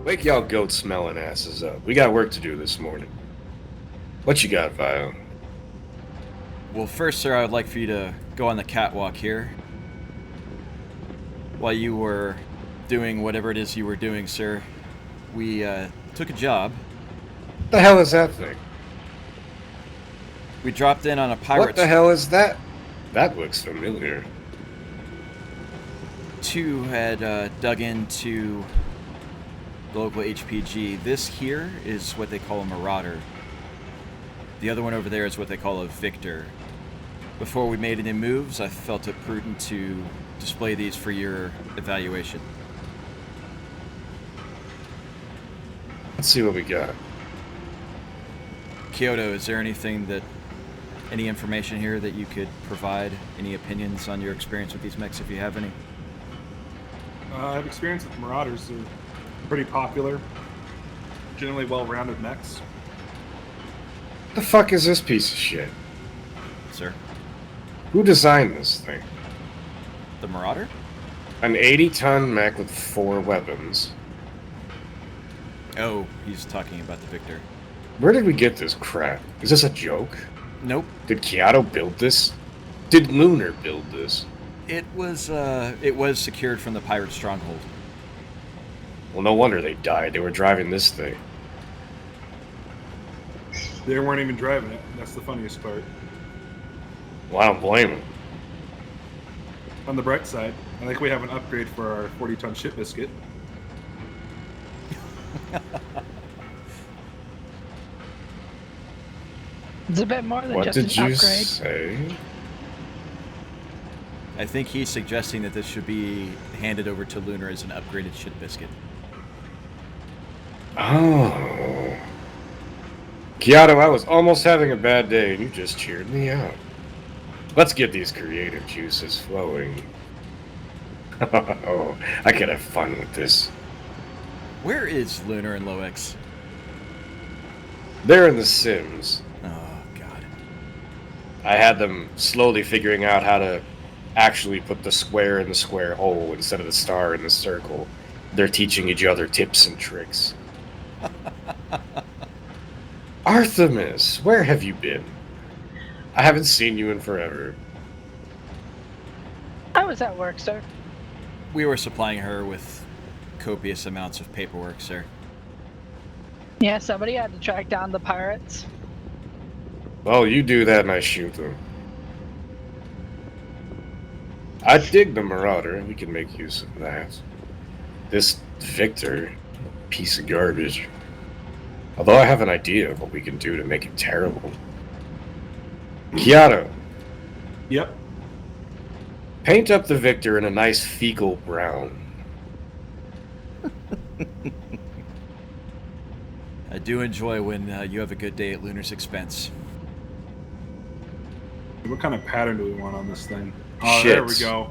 Wake y'all goat-smelling asses up. We got work to do this morning. What you got, Vio? Well, first, sir, I would like for you to go on the catwalk here. While you were doing whatever it is you were doing, sir, we took a job. What the hell is that thing? We dropped in on a pirate. What the hell is that? That looks familiar. Two had dug into the local HPG. This here is what they call a Marauder. The other one over there is what they call a Victor. Before we made any moves, I felt it prudent to display these for your evaluation. Let's see what we got. Kyoto, is there any information here that you could provide? Any opinions on your experience with these mechs, if you have any? I have experience with Marauders. They're pretty popular, generally well-rounded mechs. What the fuck is this piece of shit? Sir? Who designed this thing? The Marauder? An 80-ton mech with 4 weapons. Oh, he's talking about the Victor. Where did we get this crap? Is this a joke? Nope. Did Kyoto build this? Did Lunar build this? It was secured from the pirate stronghold. Well, no wonder they died. They were driving this thing. They weren't even driving it. That's the funniest part. Well, I don't blame them. On the bright side, I think we have an upgrade for our 40-ton ship biscuit. It's a bit more than What just did an you upgrade. say? I think he's suggesting that this should be handed over to Lunar as an upgraded ship biscuit. Oh. Kyoto, I was almost having a bad day and you just cheered me up. Let's get these creative juices flowing. Oh, I could have fun with this. Where is Lunar and Loex? They're in the Sims. Oh, God. I had them slowly figuring out how to actually put the square in the square hole instead of the star in the circle. They're teaching each other tips and tricks. Artemis, where have you been? I haven't seen you in forever. I was at work, sir. We were supplying her with copious amounts of paperwork, sir. Yeah, somebody had to track down the pirates. Well, you do that and I shoot them. I dig the Marauder. We can make use of that. This Victor, piece of garbage. Although I have an idea of what we can do to make it terrible. Kyoto, Yep. paint up the Victor in a nice fecal brown. I do enjoy when you have a good day at Lunar's expense. What kind of pattern do we want on this thing? Oh, there we go.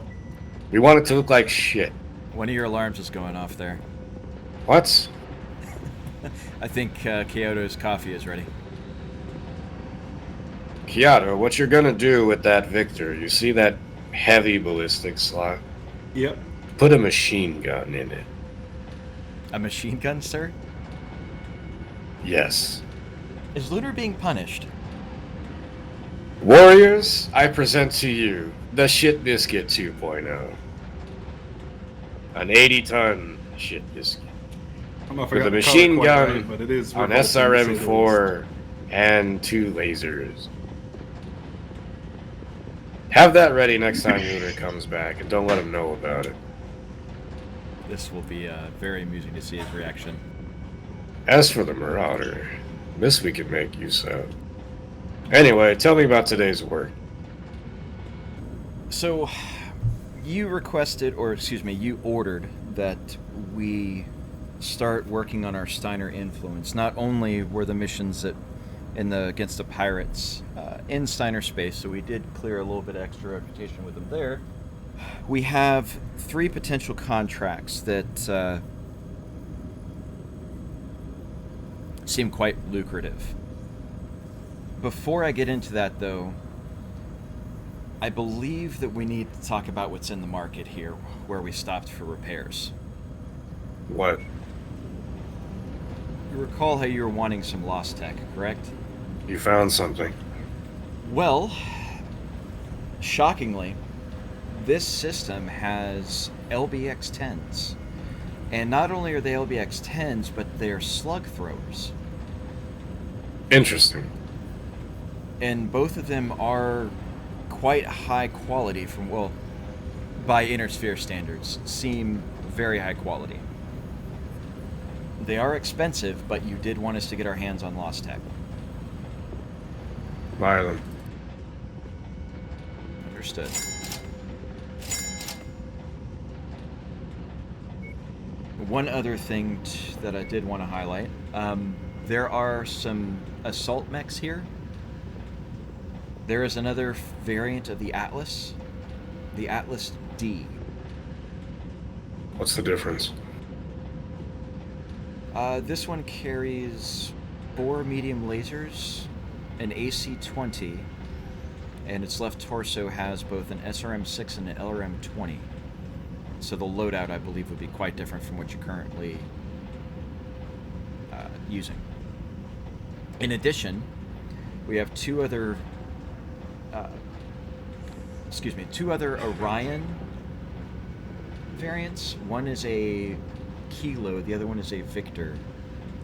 We want it to look like shit. One of your alarms is going off there. What? I think Kyoto's coffee is ready. Kyoto, what you're gonna do with that Victor, you see that heavy ballistic slot? Yep. Put a machine gun in it. A machine gun, sir? Yes. Is Lunar being punished? Warriors, I present to you the Shit Biscuit 2.0. An 80-ton shit biscuit. I don't know if I With got a the machine color quite gun, right, but it is an revolting, to say the SRM-4, and 2 lasers. Have that ready next time Lunar comes back, and don't let him know about it. This will be very amusing to see his reaction. As for the Marauder, this we can make use of. Anyway, tell me about today's work. So, you requested, or excuse me, you ordered that we start working on our Steiner influence. Not only were the missions against the pirates in Steiner space, so we did clear a little bit of extra reputation with them there. We have 3 potential contracts that seem quite lucrative. Before I get into that, though, I believe that we need to talk about what's in the market here, where we stopped for repairs. What? recall how you were wanting some lost tech, correct? You found something. Well, shockingly, this system has LBX-10s. And not only are they LBX-10s, but they're slug throwers. Interesting. And both of them are quite high quality from, well, by Inner Sphere standards, seem very high quality. They are expensive, but you did want us to get our hands on lost tech. Buy them. Understood. One other thing that I did want to highlight, there are some assault mechs here. There is another variant of the Atlas D. What's the difference? This one carries 4 medium lasers, an AC-20, and its left torso has both an SRM-6 and an LRM-20. So the loadout, I believe, would be quite different from what you're currently using. In addition, we have two other Orion variants. One is a Kilo, the other one is a Victor.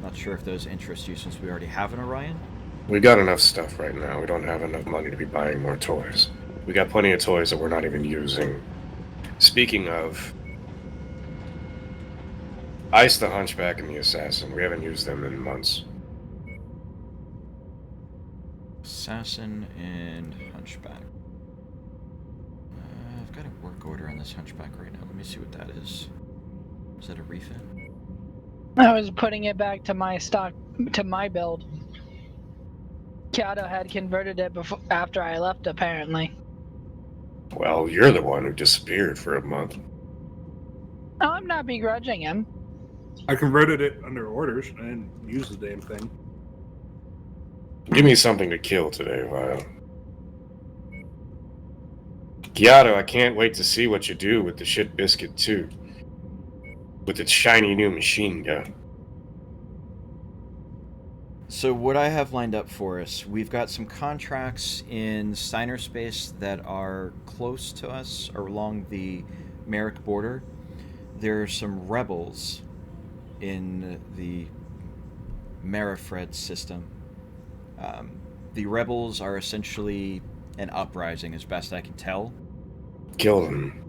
Not sure if those interest you since we already have an Orion. We got enough stuff right now. We don't have enough money to be buying more toys. We got plenty of toys that we're not even using. Speaking of, Ice the Hunchback and the Assassin. We haven't used them in months. Assassin and Hunchback. I've got a work order on this Hunchback right now. Let me see what that is. Is that a refit? I was putting it back to my stock, to my build. Kato had converted it after I left, apparently. Well, you're the one who disappeared for a month. Oh, I'm not begrudging him. I converted it under orders. I didn't use the damn thing. Give me something to kill today, Vile. Giotto, I can't wait to see what you do with the shit biscuit, too. With its shiny new machine gun. So what I have lined up for us, we've got some contracts in Steiner space that are close to us, or along the Merrick border. There are some rebels in the Marifred system. The rebels are essentially an uprising, as best I can tell. Kill them.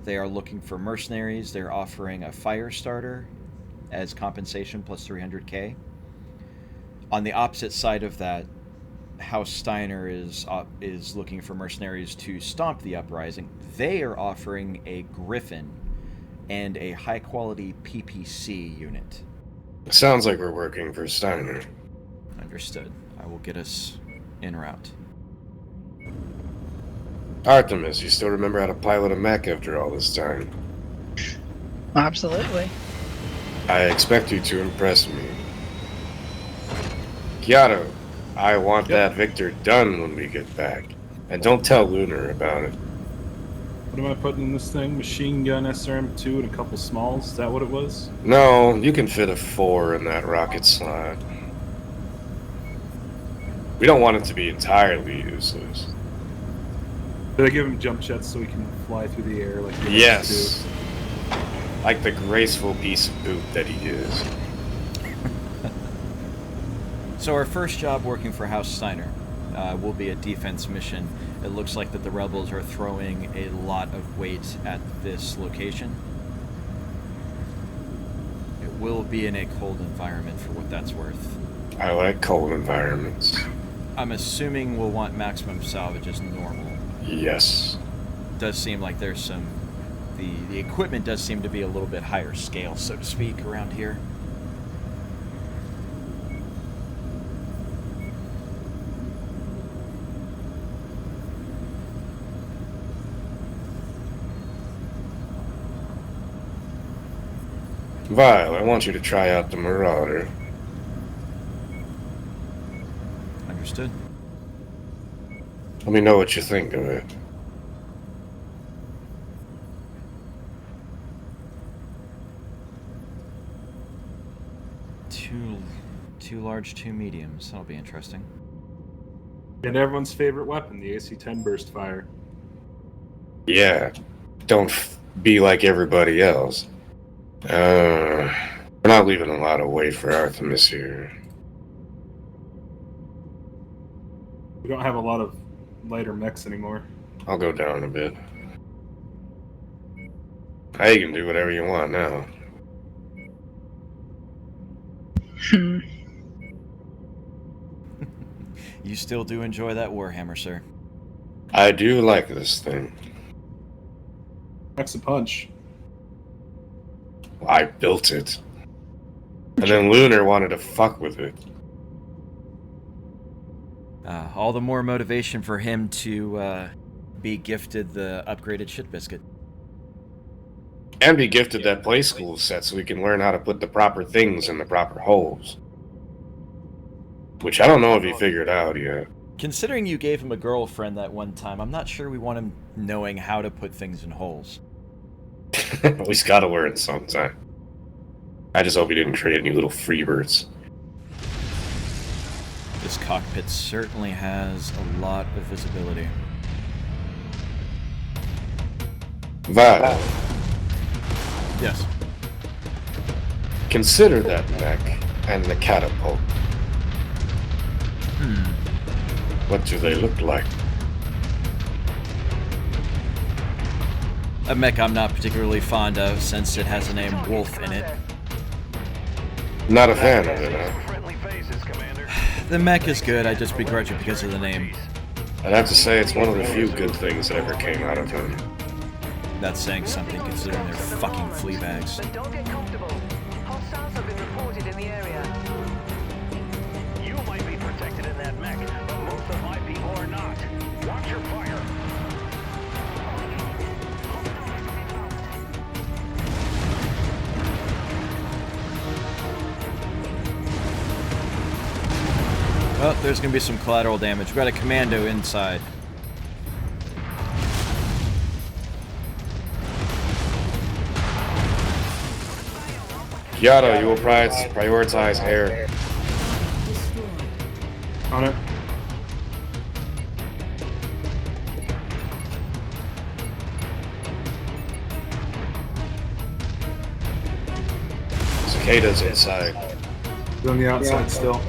They are looking for mercenaries. They're offering a fire starter as compensation plus 300k. On the opposite side of that, House Steiner is looking for mercenaries to stomp the uprising. They are offering a Griffin and a high-quality PPC unit. Sounds like we're working for Steiner. Understood. I will get us en route. Artemis, you still remember how to pilot a mech after all this time? Absolutely. I expect you to impress me. Giotto, I want that Victor done when we get back. And don't tell Lunar about it. What am I putting in this thing? Machine gun SRM-2 and a couple smalls? Is that what it was? No, you can fit a 4 in that rocket slot. We don't want it to be entirely useless. Did I give him jump jets so he can fly through the air like he Yes. Like the graceful piece of poop that he is. So our first job working for House Steiner will be a defense mission. It looks like that the rebels are throwing a lot of weight at this location. It will be in a cold environment for what that's worth. I like cold environments. I'm assuming we'll want maximum salvage as normal. Yes. Does seem like there's some... The equipment does seem to be a little bit higher scale, so to speak, around here. Vile, I want you to try out the Marauder. Understood. Let me know what you think of it. 2 large, 2 mediums. That'll be interesting. And everyone's favorite weapon, the AC-10 burst fire. Yeah, don't be like everybody else. We're not leaving a lot of weight for Artemis here. We don't have a lot of lighter mechs anymore. I'll go down a bit. Now you can do whatever you want now. You still do enjoy that Warhammer, sir. I do like this thing. Mech's a punch. I built it. And then Lunar wanted to fuck with it. All the more motivation for him to be gifted the upgraded shit biscuit. And be gifted that play school set so we can learn how to put the proper things in the proper holes. Which I don't know if he figured out yet. Considering you gave him a girlfriend that one time, I'm not sure we want him knowing how to put things in holes. He's gotta learn sometime. I just hope he didn't create any little freebirds. This cockpit certainly has a lot of visibility. Val, Yes. consider that mech and the catapult. What do they look like? A mech I'm not particularly fond of since it has the name Wolf in it. Not a fan of it, huh? The mech is good, I just begrudge it because of the name. I'd have to say it's one of the few good things that ever came out of him. That's saying something considering they're fucking flea bags. But don't get comfortable. Hostiles have been reported in the area. You might be protected in that mech, but most of my people are not. Watch your fire. Oh, there's gonna be some collateral damage. We've got a commando inside. Kyoto, you will prioritize air. On it. Cicadas inside. He's on the outside still.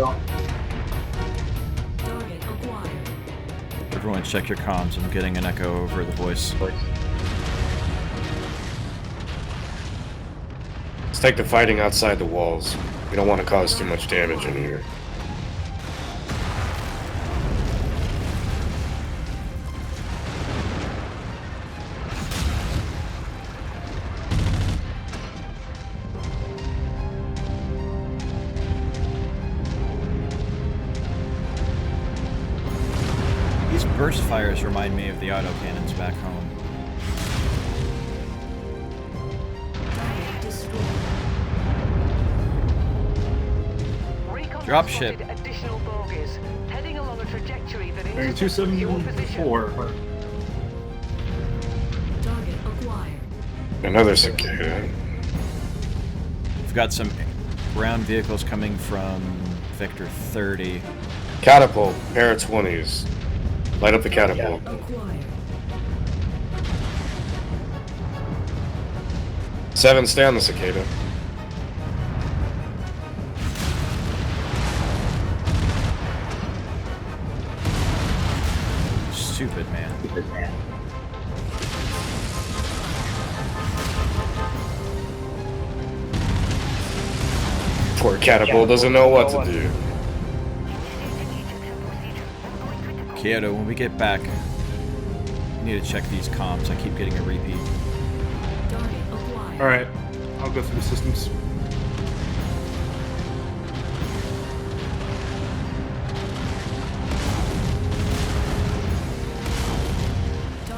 Everyone check your comms. I'm getting an echo over the voice. Let's take the fighting outside the walls. We don't want to cause too much damage in here. These burst fires remind me of the autocannons back home. Dropship. Additional bogies, heading along a trajectory that Bearing intersects with your position. 274. Target acquired. Another cicada. We've got some ground vehicles coming from Vector 30. Catapult, pair of 20s. Light up the catapult. Acquired. 7, stay on the cicada. Stupid, man. Poor catapult doesn't know what to do. Kyoto, when we get back, we need to check these comms. I keep getting a repeat. Target acquired. Alright, I'll go through the systems.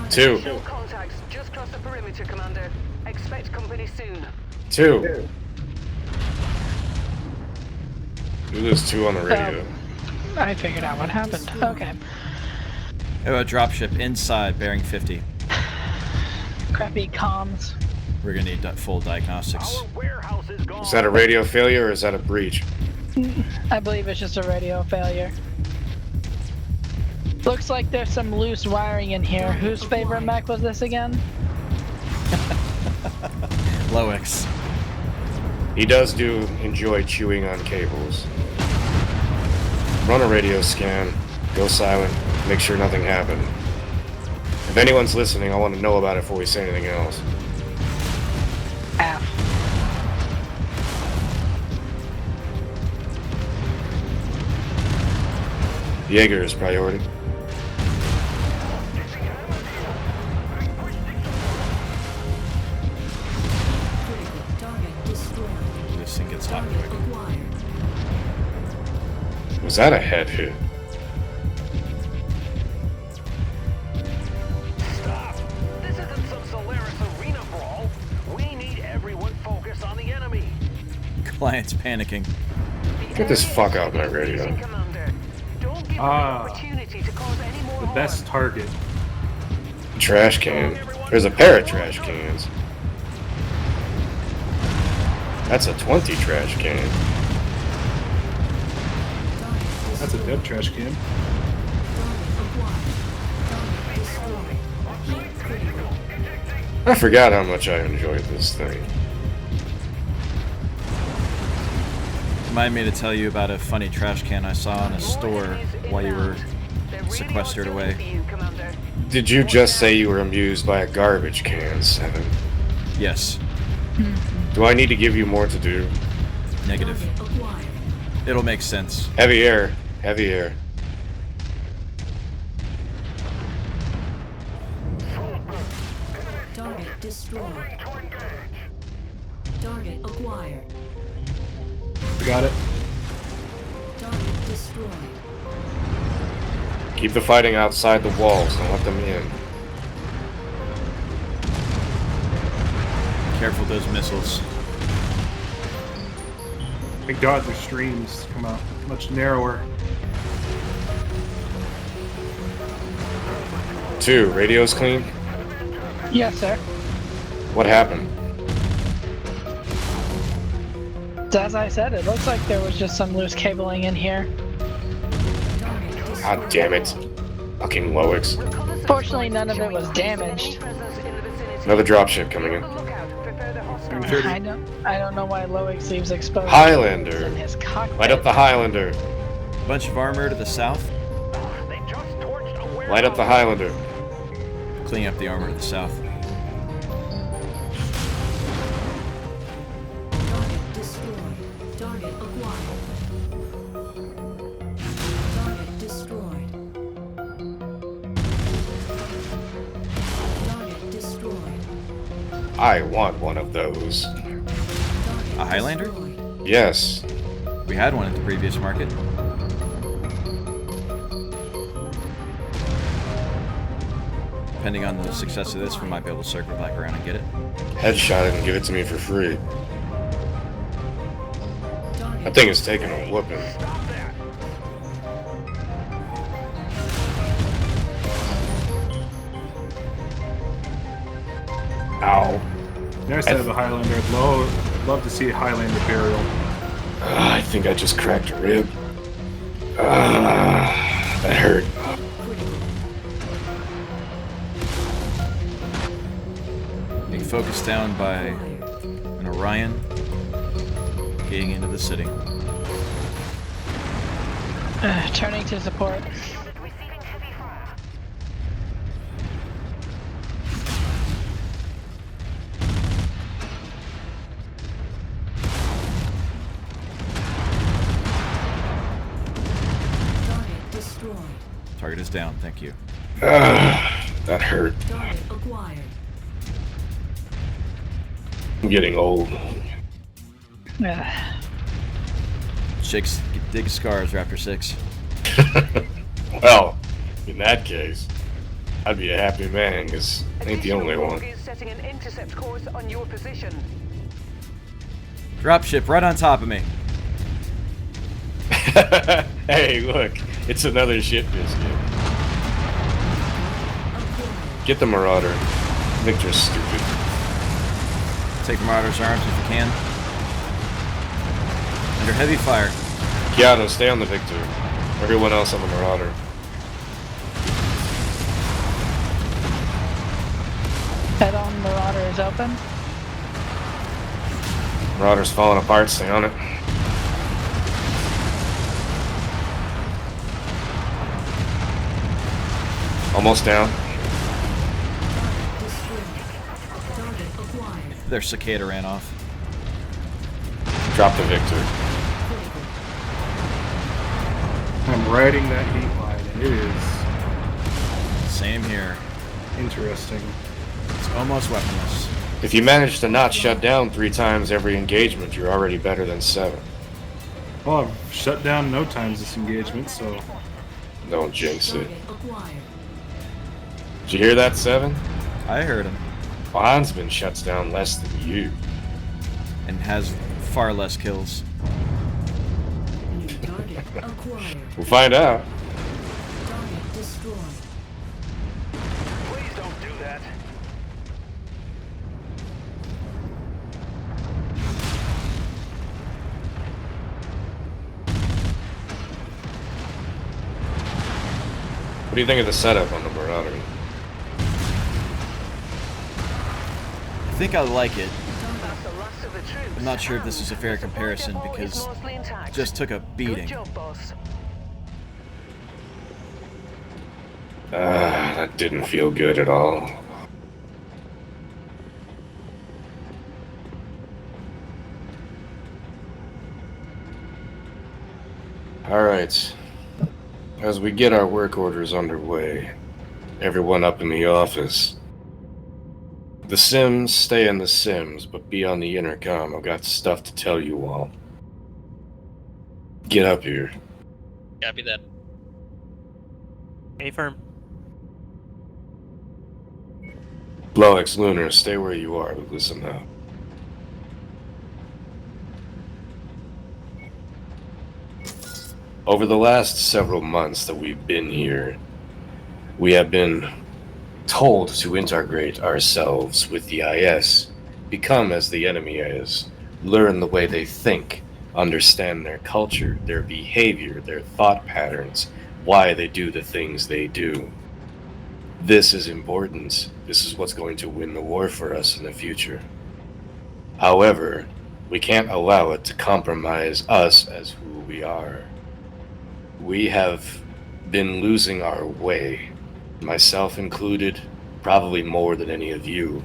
Two. Additional contacts just crossed the perimeter, Commander. Expect company soon. 2. There's 2 on the radio. I figured out what happened. Okay. Oh, a dropship inside, bearing 50. Crappy comms. We're gonna need full diagnostics. Our warehouse is gone. Is that a radio failure or is that a breach? I believe it's just a radio failure. Looks like there's some loose wiring in here. Whose favorite mech was this again? Loix. He does enjoy chewing on cables. Run a radio scan, go silent, make sure nothing happened. If anyone's listening, I want to know about it before we say anything else. F. Jaeger is priority. Critical. Target destroyed. This thing gets hot Target quick. acquired. Was that a head hit? Stop! This isn't some Solaris arena brawl. We need everyone focused on the enemy. Client's panicking. Get this fuck out of my radio. Don't give Ah. them the opportunity to cause any more The harm. best target. Trash can. There's a pair of trash cans. That's a 20 trash can. That's a dead trash can. I forgot how much I enjoyed this thing. Remind me to tell you about a funny trash can I saw in a store while you were sequestered away. Did you just say you were amused by a garbage can, Seven? Yes. Do I need to give you more to do? Negative. It'll make sense. Heavy air. Heavy air. Target destroyed. Target acquired. We got it. Target destroyed. Keep the fighting outside the walls. Don't let them in. Careful with those missiles. Thank God their streams come out much narrower. 2. Radio's clean? Yes, sir. What happened? As I said, it looks like there was just some loose cabling in here. God damn it. Fucking Loix. Fortunately, none of it was damaged. Another dropship coming in. I don't know why Loix leaves exposed. Highlander. In his cockpit. Light up the Highlander. Bunch of armor to the south. Light up the Highlander. Cleaning up the armor to the south. Target destroyed. Target acquired. Target destroyed. Target destroyed. I want one of those. Target A Highlander? destroyed. Yes. We had one at the previous market. Depending on the success of this, we might be able to circle back around and get it. Headshot it and give it to me for free. Target That thing is taking a whooping. Ow. Nice to have a Highlander. I'd love to see a Highlander burial. I think I just cracked a rib. That hurt. Being focused down by an Orion. Getting into the city. Turning to support. Target destroyed. Target is down, thank you. That hurt. Target acquired. I'm getting old. Shakes, dig scars, Raptor 6. Well, in that case, I'd be a happy man, because I ain't the only one. Is setting an intercept course on your position. Dropship right on top of me. Hey, look, it's another ship biscuit. Get the Marauder. Victor's stupid. Take the Marauder's arms if you can. Under heavy fire. Keanu, stay on the Victor. Everyone else on the Marauder. Head on Marauder is open. Marauder's falling apart, stay on it. Almost down. Destroyed. Target acquired. Their cicada ran off. Drop the Victor. Critical. I'm riding that heat line, and it is Same here. interesting. It's almost weaponless. If you manage to not shut down 3 times every engagement, you're already better than 7. Well, I've shut down no times this engagement, so Don't jinx it. Target acquired. Did you hear that, 7? I heard him. Bondsman shuts down less than you. And has far less kills. New target acquired. We'll find out. Target destroyed. Please don't do that. What do you think of the setup on the Marauder? I think I like it. That's the last of the troops. I'm not sure if this is a fair comparison because it just took a beating. Good job, boss. That didn't feel good at all. Alright. As we get our work orders underway, everyone up in the office. The Sims stay in the Sims, but be on the intercom. I've got stuff to tell you all. Get up here. Copy that. A firm. Blowex, Lunar, stay where you are, but listen up. Over the last several months that we've been here, we have been told to integrate ourselves with the IS, become as the enemy is, learn the way they think, understand their culture, their behavior, their thought patterns, why they do the things they do. This is important. This is what's going to win the war for us in the future. However, we can't allow it to compromise us as who we are. We have been losing our way, myself included, probably more than any of you.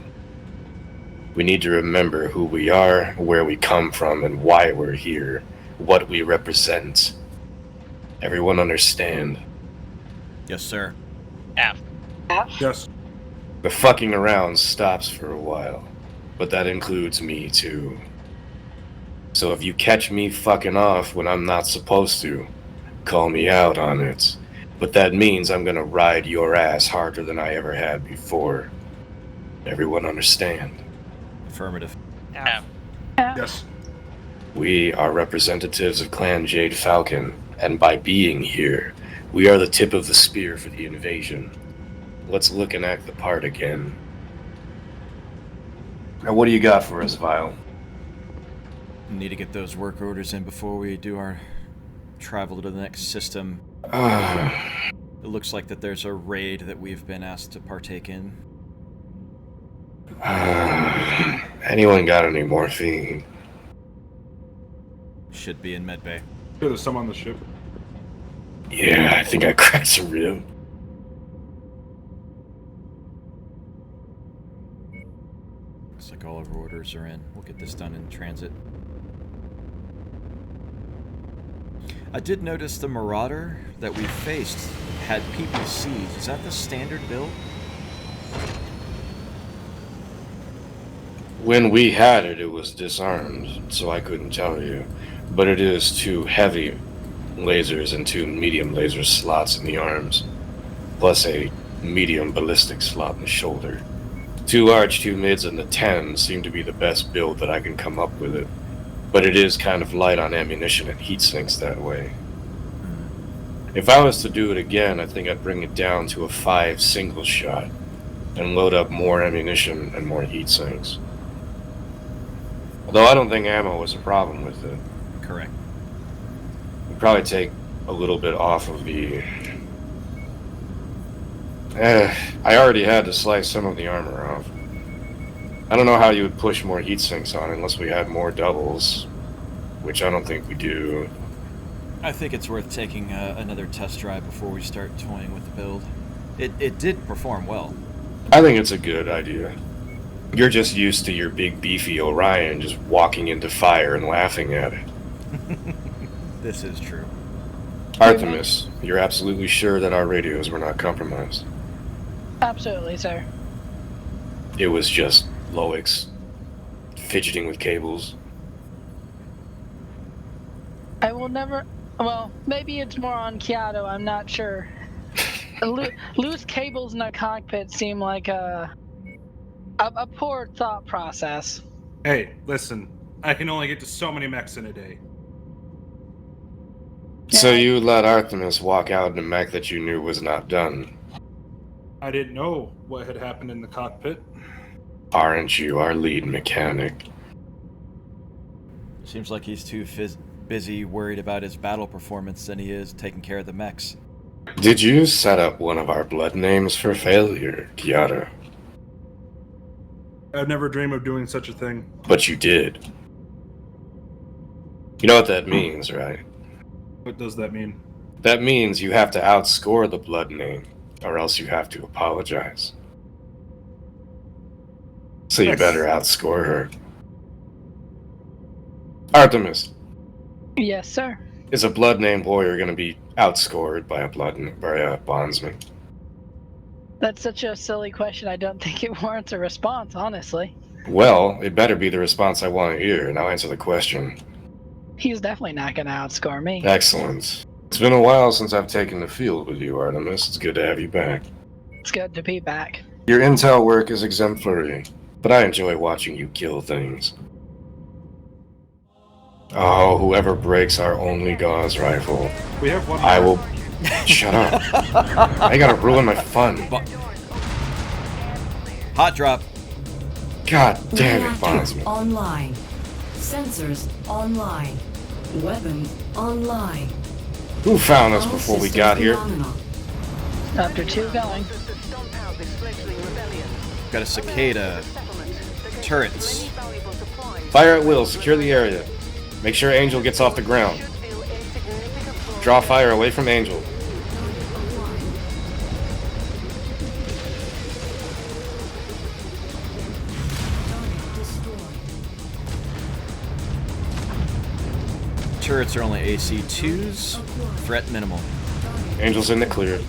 We need to remember who we are, where we come from, and why we're here, what we represent. Everyone understand? Yes, sir. Aft. yes. The fucking around stops for a while, but that includes me too. So if you catch me fucking off when I'm not supposed to, call me out on it. But that means I'm gonna ride your ass harder than I ever had before. Everyone understand? Affirmative. Aft. Yes. We are representatives of Clan Jade Falcon, and by being here, we are the tip of the spear for the invasion. Let's look and act the part again. Now what do you got for us, Vile? Need to get those work orders in before we do our travel to the next system. Ah, It looks like that there's a raid that we've been asked to partake in. anyone got any morphine? Should be in medbay. There's some on the ship. Yeah, I think I cracked some rib. Looks like all of our orders are in. We'll get this done in transit. I did notice the Marauder that we faced had PPCs. Is that the standard build? When we had it, it was disarmed, so I couldn't tell you. But it is 2 heavy lasers and 2 medium laser slots in the arms, plus a medium ballistic slot in the shoulder. 2 large, 2 mids, and the 10 seem to be the best build that I can come up with it. But it is kind of light on ammunition and heat sinks that way. If I was to do it again, I think I'd bring it down to a 5 single shot and load up more ammunition and more heat sinks. Although I don't think ammo was a problem with it. Correct. Probably take a little bit off of the... I already had to slice some of the armor off. I don't know how you would push more heat sinks on unless we had more doubles, which I don't think we do. I think it's worth taking another test drive before we start toying with the build. It did perform well. I think it's a good idea. You're just used to your big beefy Orion just walking into fire and laughing at it. This is true. Artemis, you're absolutely sure that our radios were not compromised? Absolutely, sir. It was just Loix fidgeting with cables. I will never. Well, maybe it's more on Kyoto. I'm not sure. Loose cables in a cockpit seem like a poor thought process. Hey, listen. I can only get to so many mechs in a day. So you let Artemis walk out in a mech that you knew was not done. I didn't know what had happened in the cockpit. Aren't you our lead mechanic? Seems like he's too busy worried about his battle performance than he is taking care of the mechs. Did you set up one of our blood names for failure, Kyoto? I'd never dream of doing such a thing. But you did. You know what that means, right? What does that mean? That means you have to outscore the blood name, or else you have to apologize. So you Yes. better outscore her. Artemis, Yes, sir. is a blood named warrior going to be outscored by a bondsman? That's such a silly question. I don't think it warrants a response, honestly. Well, it better be the response I want to hear, and I'll answer the question. He's definitely not going to outscore me. Excellent. It's been a while since I've taken the field with you, Artemis. It's good to have you back. It's good to be back. Your intel work is exemplary, but I enjoy watching you kill things. Oh, whoever breaks our only gauze rifle, We have one. I will... Shut up. I gotta ruin my fun. Hot drop. God damn it, Reactor bondsman. online. Sensors online. Weapons online. Who found us All before we systems got here? phenomenal. After two going. Got a cicada. Turrets. Fire at will, secure the area. Make sure Angel gets off the ground. Draw fire away from Angel. Turrets are only AC2s. Threat minimal. Angel's in the clear.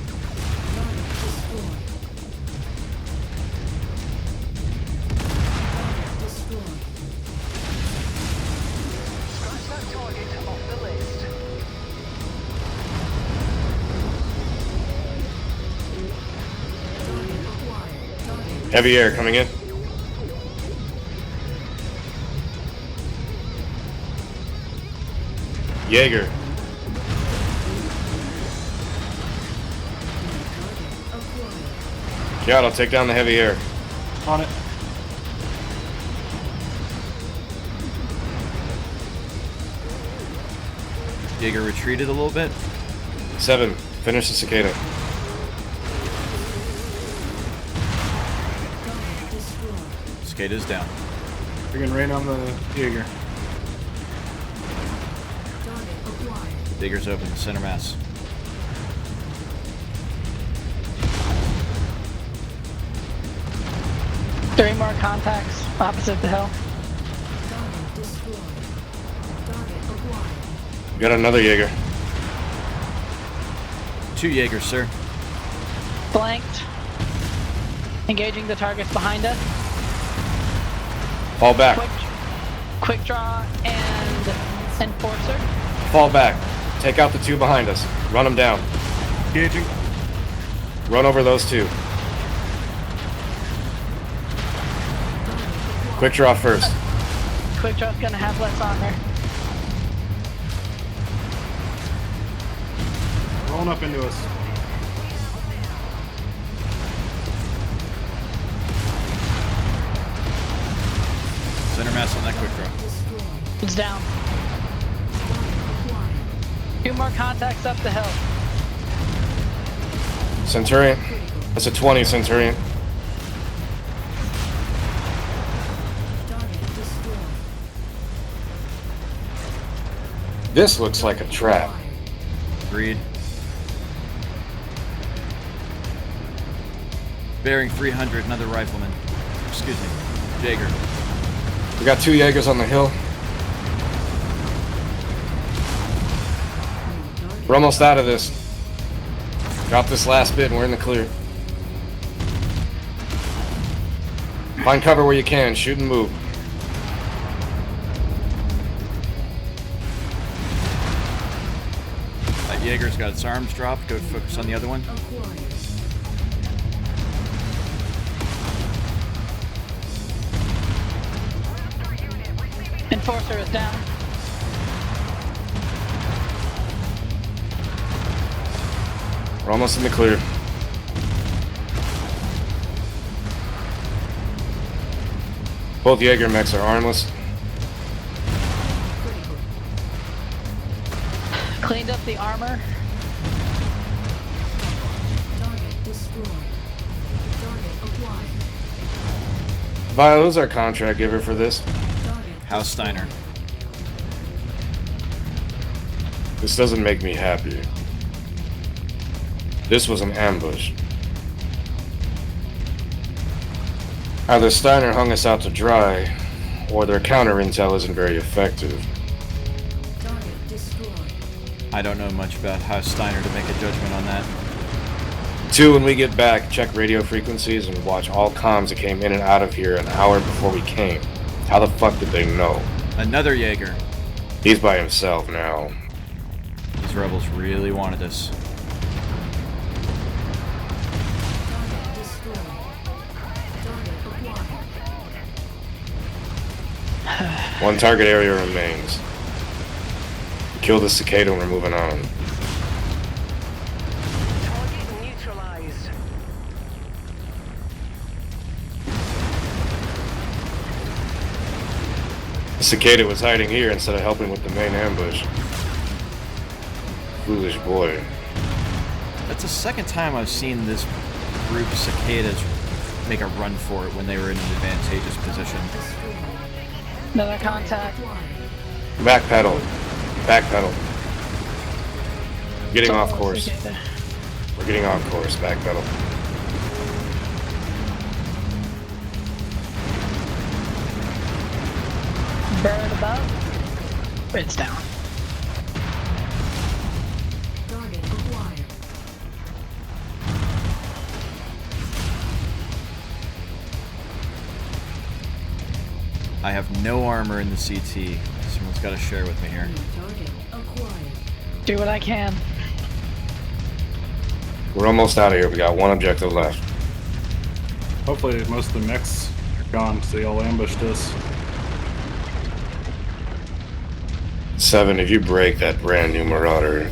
Heavy air coming in. Jaeger. Yeah, I'll take down the heavy air. On it. Jaeger retreated a little bit. 7. Finish the cicada. Cicada's down. We can rain on the Jaeger. Jaeger's open. Center mass. Three more contacts opposite the hill. Got another Jaeger. 2 Jaegers, sir. Flanked. Engaging the targets behind us. Fall back. Quick draw and enforcer. Fall back. Take out the 2 behind us. Run them down. Engaging. Run over those 2. Quick draw first. Quick draw's gonna have less armor. Rolling up into us. Center mass on that quick draw. It's down. 2 more contacts up the hill. Centurion. That's a 20, Centurion. Target destroyed. This looks like a trap. Agreed. Bearing 300, another rifleman. Excuse me, Jaeger. We got 2 Jaegers on the hill. We're almost out of this. Drop this last bit and we're in the clear. Find cover where you can. Shoot and move. That Jaeger's got its arms dropped. Go focus on the other one. Acquired. Enforcer is down. We're almost in the clear. Both Jaeger mechs are armless. Critical. Cleaned up the armor. Target destroyed. Target acquired. Viola, who's our contract giver for this? Target House Steiner. This doesn't make me happy. This was an ambush. Either Steiner hung us out to dry, or their counter intel isn't very effective. target destroyed. I don't know much about House Steiner to make a judgment on that. 2, when we get back, check radio frequencies and watch all comms that came in and out of here an hour before we came. How the fuck did they know? Another Jaeger. He's by himself now. These rebels really wanted us. Target destroyed. Target acquired. 1 target area remains. Kill the cicada and we're moving on. Target neutralized. The cicada was hiding here instead of helping with the main ambush. Foolish boy. That's the second time I've seen this group of cicadas make a run for it when they were in an advantageous position. Destroyed. Another contact. Acquired. Backpedal. Backpedal. Getting off course. We're getting off course. Backpedal. Bird above. It's down. Target acquired. I have no armor in the CT. Someone's got to share with me here. New target acquired. Do what I can. We're almost out of here. We got 1 objective left. Hopefully most of the mechs are gone because they all ambushed us. 7, if you break that brand new Marauder,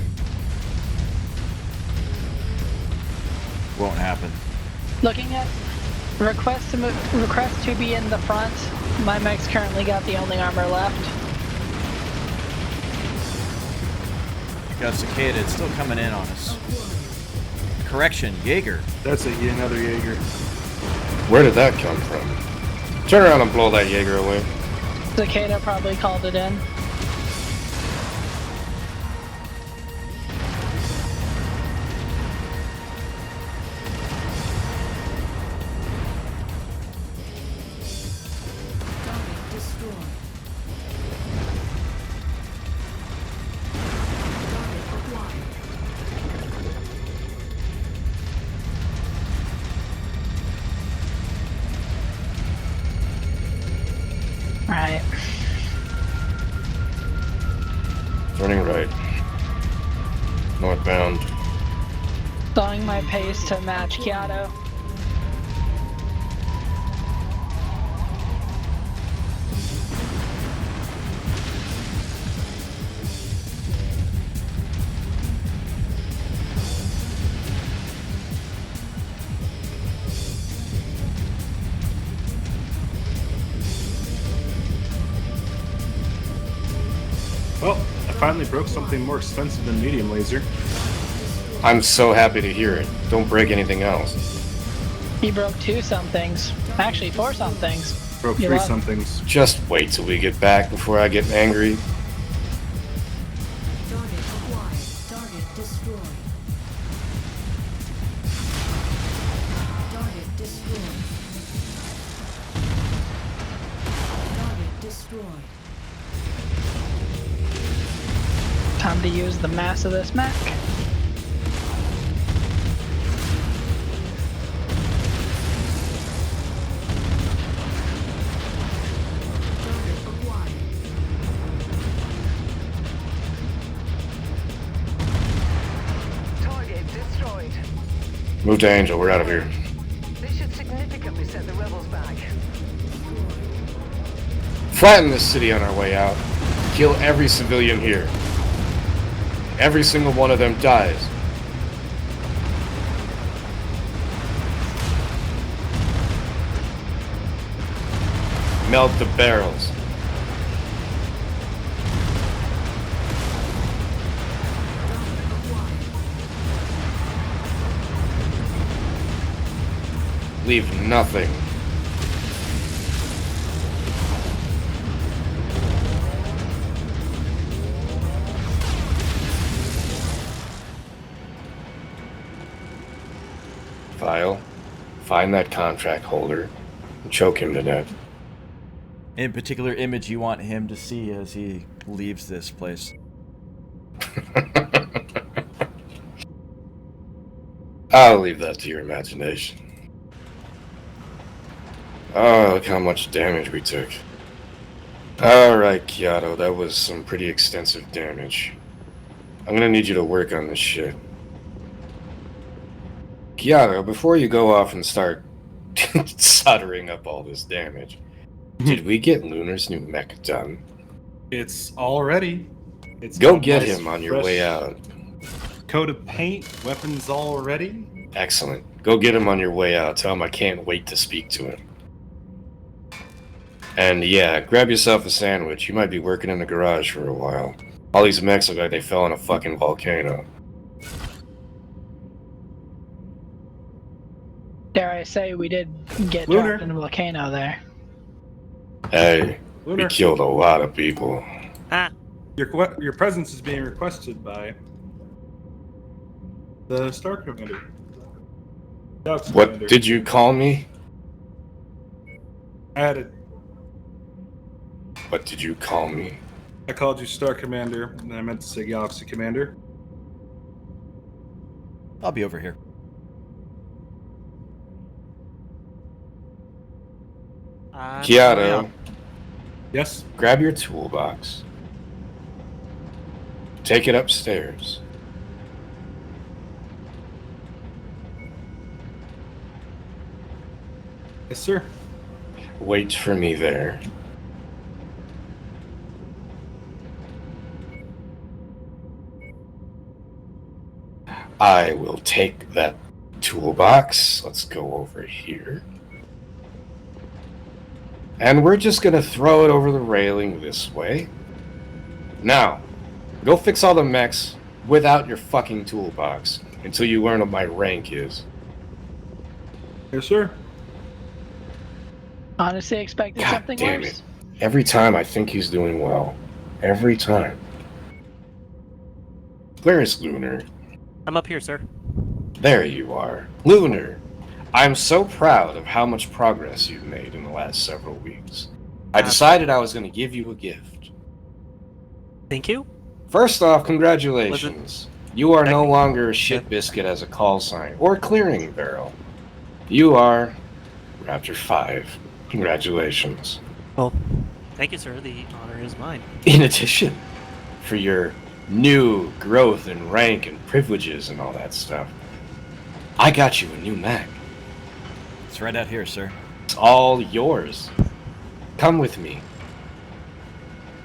Won't happen. Looking at request to be in the front. My mech's currently got the only armor left. Got cicada. It's still coming in on us. Correction, Jaeger. That's it, another Jaeger. where did that come from? Turn around and blow that Jaeger away. Cicada probably called it in. Target destroyed. Target acquired. Right. Turning right. Northbound. Slowing my pace to match Kyoto. Well, I finally broke something more expensive than medium laser. I'm so happy to hear it. Don't break anything else. He broke 2 somethings. Actually, 4 somethings. Broke You 3 love- somethings. Just wait till we get back before I get angry. Target acquired. Target destroyed. Target destroyed. Target destroyed. Time to use the mass of this mech. Target acquired. Target destroyed. Move to Angel, we're out of here. This should significantly set the rebels back. Flatten this city on our way out. Kill every civilian here. Every single one of them dies. Melt the barrels. Leave nothing. File. Find that contract holder and choke him to death. In particular image you want him to see as he leaves this place. I'll leave that to your imagination. Oh, look how much damage we took. Alright, Kyoto, that was some pretty extensive damage. I'm gonna need you to work on this shit. Kyoto, before you go off and start soldering up all this damage, did we get Lunar's new mech done? It's all ready. It's Go got get nice, him on your fresh way out. Coat of paint, weapons all ready. Excellent. Go get him on your way out. Tell him I can't wait to speak to him. And yeah, grab yourself a sandwich. You might be working in the garage for a while. All these mechs look like they fell in a fucking volcano. Dare I say we did get Lunar. dropped in a volcano there. Hey, we Lunar, killed a lot of people. your presence is being requested by the Star Commander. Scouts What Commander. did you call me? Added. What did you call me? I called you Star Commander, and I meant to say Galaxy Commander. I'll be over here. Kyoto, Yes? grab your toolbox. Take it upstairs. Yes, sir. Wait for me there. I will take that toolbox. Let's go over here. And we're just gonna throw it over the railing this way. Now, go fix all the mechs without your fucking toolbox until you learn what my rank is. Yes, sir. Honestly, expected God something damn worse. it. Every time I think he's doing well. Every time. Where is Lunar? I'm up here, sir. There you are. Lunar, I'm so proud of how much progress you've made in the last several weeks. I decided I was going to give you a gift. Thank you. First off, congratulations. You are no longer a shit biscuit as a call sign or clearing barrel. You are Raptor 5. Congratulations. Well, thank you, sir. The honor is mine. In addition, for your new growth in rank and privileges and all that stuff, I got you a new mech. It's right out here, sir. It's all yours. Come with me.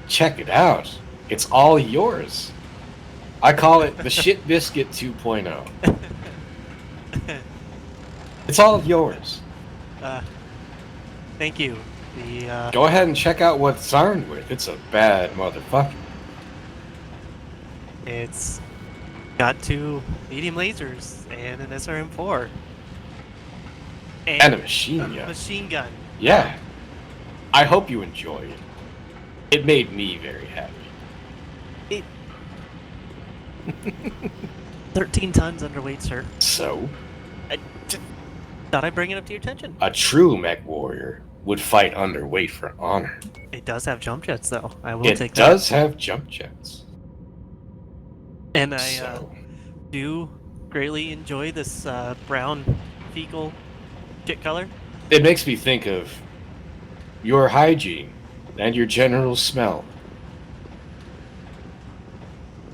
Check it out. It's all yours. I call it the Shit Biscuit 2.0. It's all yours. Thank you. The Go ahead and check out what it's armed with. It's a bad motherfucker. It's got 2 medium lasers and an SRM-4. And a machine a gun. machine gun. Yeah. I hope you enjoy it. It made me very happy. It 13 tons underweight, sir. So, I just thought I'd bring it up to your attention. a true mech warrior would fight underweight for honor. It does have jump jets, though. I will It take does have jump jets. that. And I So, do greatly enjoy this brown fecal shit color. it makes me think of your hygiene and your general smell.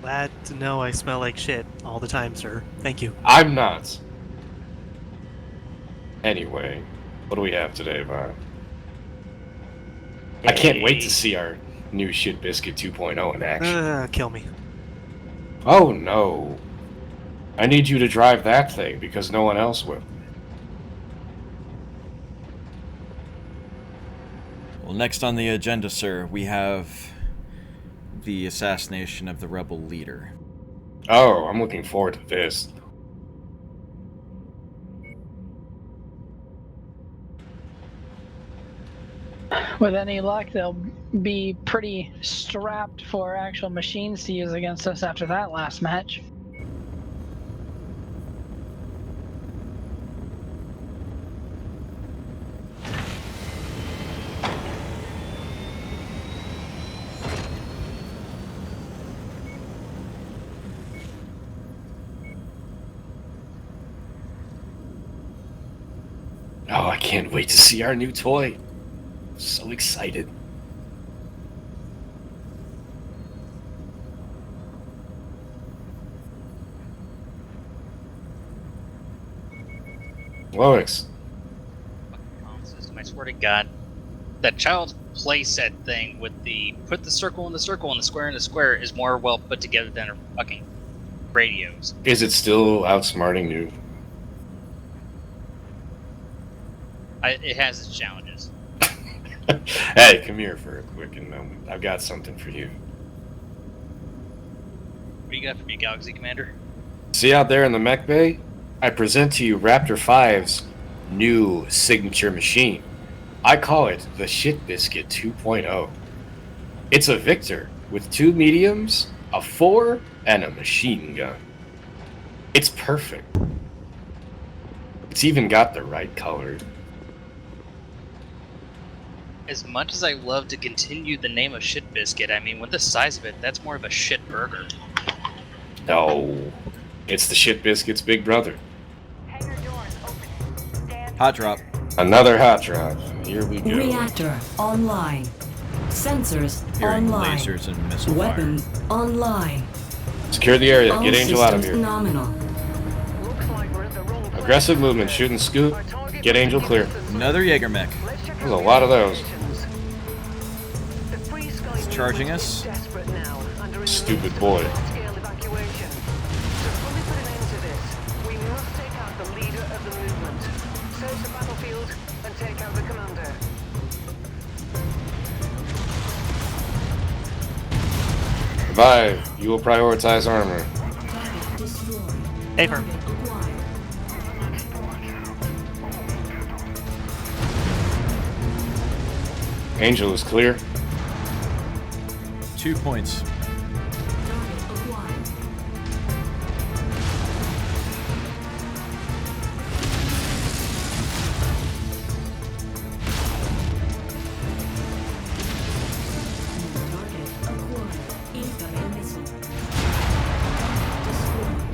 Glad to know I smell like shit all the time, sir. Thank you. I'm not. Anyway, what do we have today, Vaughn? I can't wait to see our new Shit Biscuit 2.0 in action. Kill me. Oh no. I need you to drive that thing because no one else will. Well, next on the agenda, sir, we have the assassination of the rebel leader. Oh, I'm looking forward to this. With any luck, they'll be pretty strapped for actual machines to use against us after that last match. Oh, I can't wait to see our new toy. So excited. Worx. Fucking system, I swear to God. That child's playset thing with the put the circle in the circle and the square in the square is more well put together than our fucking radios. Is it still outsmarting new? It has its challenges. Hey, come here for a quick moment. I've got something for you. What do you got for me, Galaxy Commander? See out there in the mech bay? I present to you Raptor 5's new signature machine. I call it the Shit Biscuit 2.0. It's a Victor with 2 mediums, a 4, and a machine gun. It's perfect. It's even got the right color. As much as I love to continue the name of Shit Biscuit, I mean, with the size of it, that's more of a shit burger. No, it's the Shit Biscuit's big brother. Hot drop. Another hot drop. Here we go. Reactor online. Sensors Hearing online. lasers and missile Weapons online. Secure the area. All Get Angel out of systems here. Nominal. Looks like we're at the wrong place. Aggressive movement. Shoot and scoot. Get Angel clear. fire. Another Jaeger mech. Let's check There's out a lot of those. the free sky It's charging us. desperate now under Stupid boy. scale evacuation. To fully put an end to this, we must take out the leader of the movement. Search the battlefield and take out the commander. Revive. You will prioritize armor. Target destroyed. Hey, firm. Target acquired. Angel is clear. 2 points. Target acquired. Target acquired. Incoming missile. Destroyed.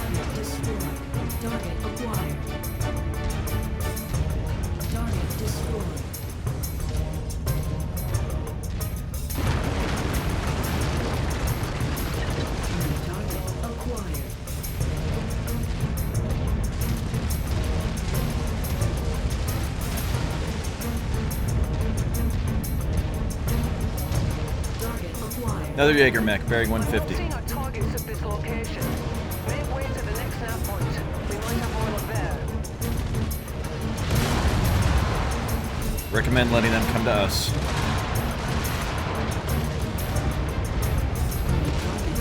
Target destroyed. Target acquired. Target destroyed. Target acquired. Target acquired. Another Jaeger mech, bearing 150. Seeing our targets at this location. Make way to the next nav point. We might have more up there. Recommend letting them come to us.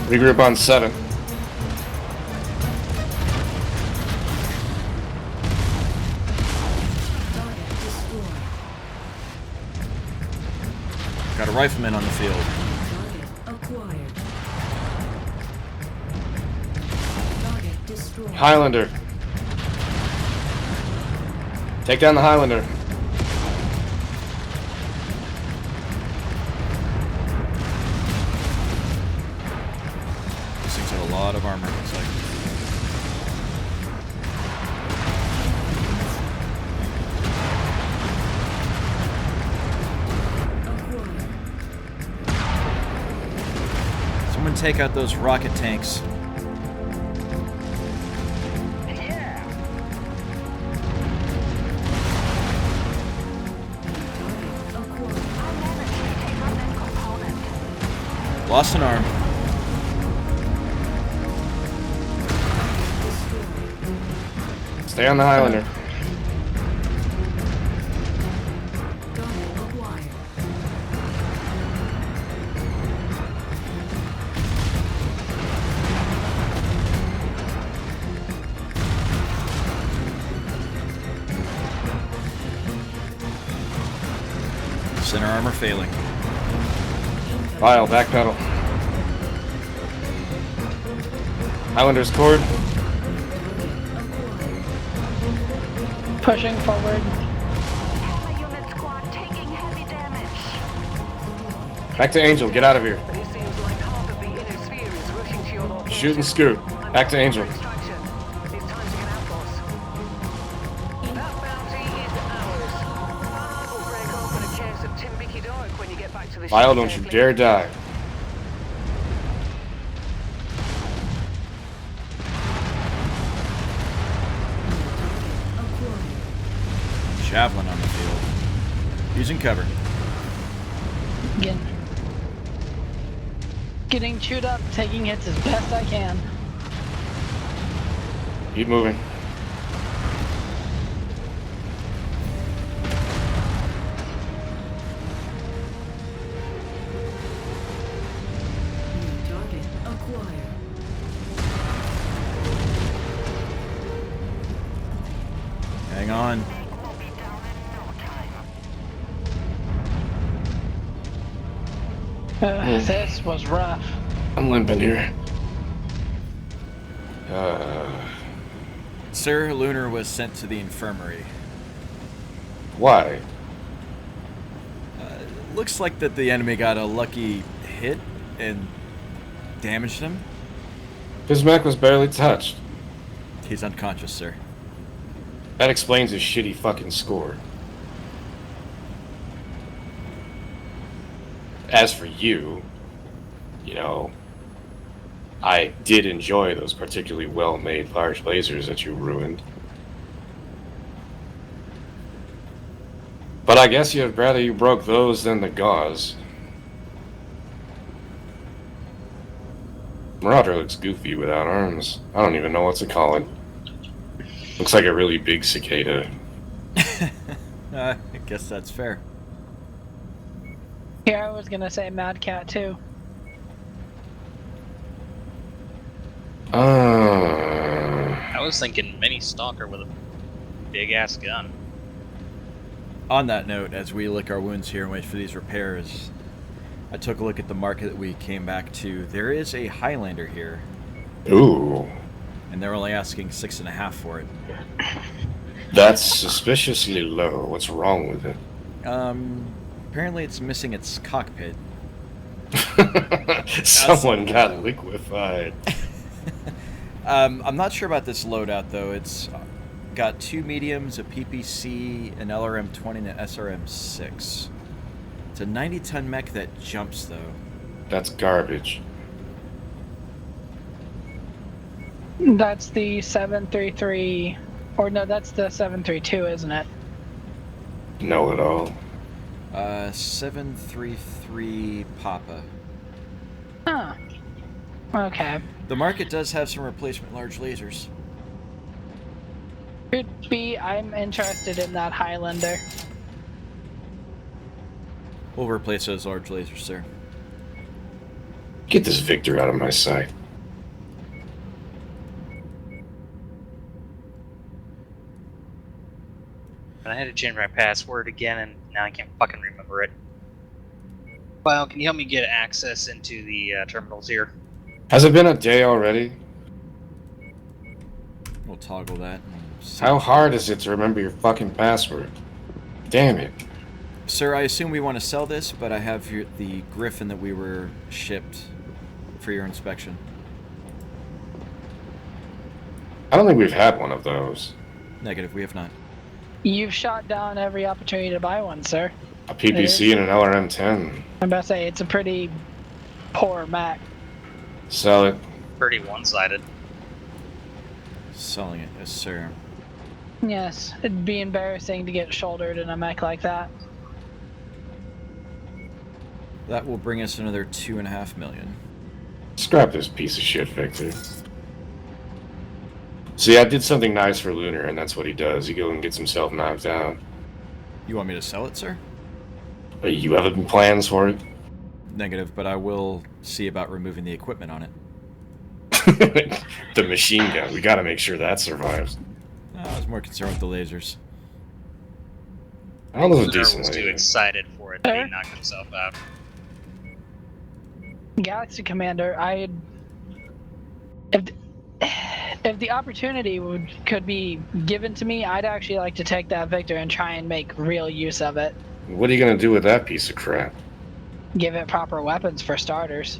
Regroup on 7. Target destroyed. Got a rifleman on the field. Target acquired. Target destroyed. Highlander. Take down the Highlander. These things have a lot of armor, looks like. Acquired. Someone take out those rocket tanks. Lost an arm. Stay on the Highlander. Target acquired. Center armor failing. File, backpedal. Highlander's cord. Pushing forward. Unit squad taking heavy damage. Back to Angel, get out of here. It seems like half of the inner sphere is rushing to your location. Shoot and scoot. Back to Angel. Extraction. It's time to get out, boss. That bounty is ours. Farhad will break open a case of Timbiki Dark when you get back to the File, ship don't you safely. dare die. Javelin on the field. Using cover. Getting chewed up, taking hits as best I can. Keep moving. Target acquired. Hang on. This was rough. I'm limping here. Sir Lunar was sent to the infirmary. Why? Looks like that the enemy got a lucky hit and damaged him. His mech was barely touched. He's unconscious, sir. That explains his shitty fucking score. As for you, you know, I did enjoy those particularly well-made large lasers that you ruined. But I guess you'd rather you broke those than the gauze. Marauder looks goofy without arms. I don't even know what to call it. Looks like a really big cicada. I guess that's fair. Here, I was gonna say Mad Cat too. I was thinking mini stalker with a big ass gun. On that note, as we lick our wounds here and wait for these repairs, I took a look at the market that we came back to. There is a Highlander here, Ooh, and they're only asking 6.5 for it. that's suspiciously low. What's wrong with it? Apparently it's missing its cockpit. Someone got liquefied. I'm not sure about this loadout though. It's got 2 mediums, a PPC, an LRM-20, and an SRM-6. It's a 90-ton mech that jumps though. That's garbage. That's the 733, or no, that's the 732, isn't it? Know it all. 733 Papa. Huh. Okay. The market does have some replacement large lasers. Could be. I'm interested in that Highlander. We'll replace those large lasers, sir. Get this Victor out of my sight. And I had to change my password again, and now I can't fucking remember it. Well, can you help me get access into the terminals here? Has it been a day already? We'll toggle that. How hard is it to remember your fucking password? Damn it. Sir, I assume we want to sell this, but I have the Griffin that we were shipped for your inspection. I don't think we've had one of those. Negative, we have not. You've shot down every opportunity to buy one, sir. A PPC and an LRM-10. I'm about to say, it's a pretty poor Mac. Sell it. Pretty one-sided. Selling it, yes, sir. Yes, it'd be embarrassing to get shouldered in a mech like that. That will bring us another 2.5 million. Scrap this piece of shit, Victor. See, I did something nice for Lunar, and that's what he does. He goes and gets himself knocked out. You want me to sell it, sir? You have any plans for it? Negative, but I will see about removing the equipment on it. The machine gun. We gotta make sure that survives. I was more concerned with the lasers. I don't know if Lunar it's decent was too laser. excited for it that he knocked himself out. Galaxy Commander, if the opportunity could be given to me, I'd actually like to take that Victor and try and make real use of it. What are you gonna do with that piece of crap? Give it proper weapons for starters.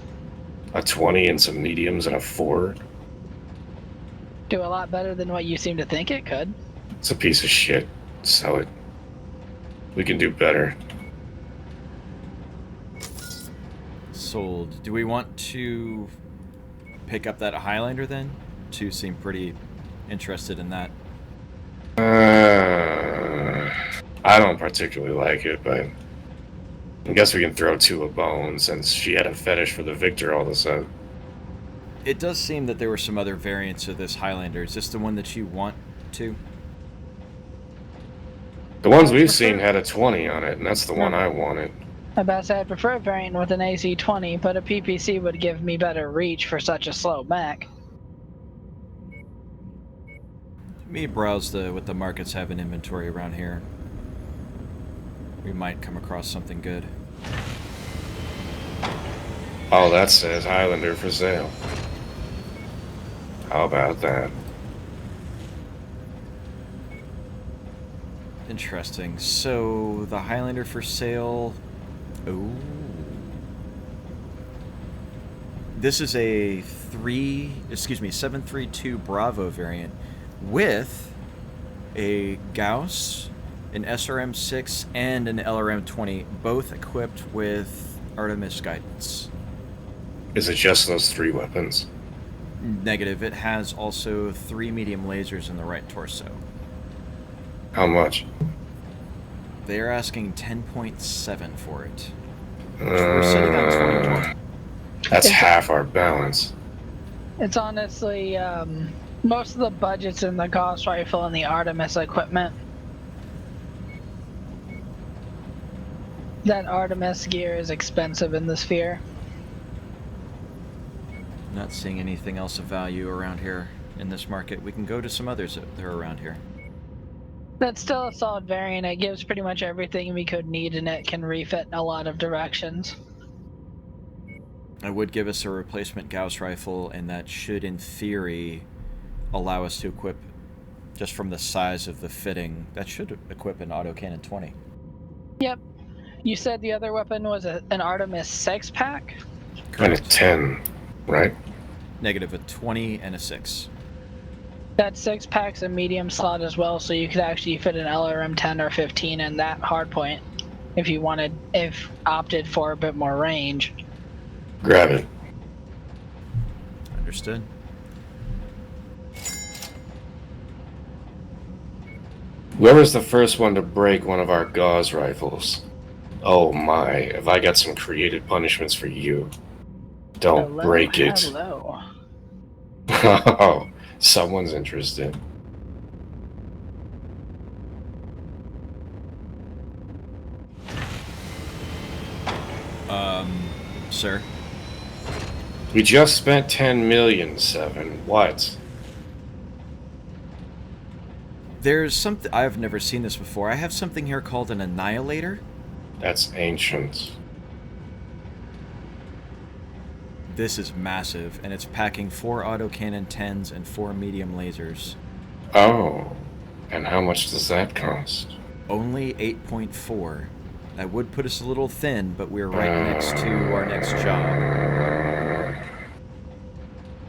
A 20 and some mediums and a 4? Do a lot better than what you seem to think it could. It's a piece of shit. Sell it. We can do better. Sold. Do we want to pick up that Highlander then? Two seem pretty interested in that. I don't particularly like it, but I guess we can throw 2 a bone since she had a fetish for the Victor all of a sudden. It does seem that there were some other variants of this Highlander. Is this the one that you want to? The ones we've seen had a 20 on it, and that's the one I wanted. I bet I prefer a variant with an AC-20, but a PPC would give me better reach for such a slow mech. Let me browse what the markets have in inventory around here. We might come across something good. Oh, that says Highlander for sale. How about that? Interesting. So, the Highlander for sale... Ooh. This is a 732 Bravo variant with a Gauss, an SRM-6, and an LRM-20, both equipped with Artemis guidance. Is it just those 3 weapons? Negative. It has also 3 medium lasers in the right torso. How much? They are asking 10.7 for it. We're sitting on 21. That's half our balance. It's honestly, most of the budget's in the Gauss rifle and the Artemis equipment. That Artemis gear is expensive in the sphere. Not seeing anything else of value around here in this market. We can go to some others that are around here. That's still a solid variant. It gives pretty much everything we could need, and it can refit in a lot of directions. It would give us a replacement Gauss rifle, and that should, in theory, allow us to equip, just from the size of the fitting, that should equip an autocannon 20. Yep. You said the other weapon was an Artemis 6-pack? And a 10, right? Negative, a 20 and a 6. That 6-pack's a medium slot as well, so you could actually fit an LRM 10 or 15 in that hardpoint if you opted for a bit more range. Grab it. Understood. Whoever's the first one to break one of our gauze rifles. Oh my, have I got some creative punishments for you. Don't Hello, break it. Hello. Oh, someone's interested. Sir? We just spent 10 million, 7. What? There's something... I've never seen this before. I have something here called an Annihilator. That's ancient. This is massive, and it's packing 4 autocannon 10s and 4 medium lasers. Oh. And how much does that cost? Only 8.4. That would put us a little thin, but we're right next to our next job.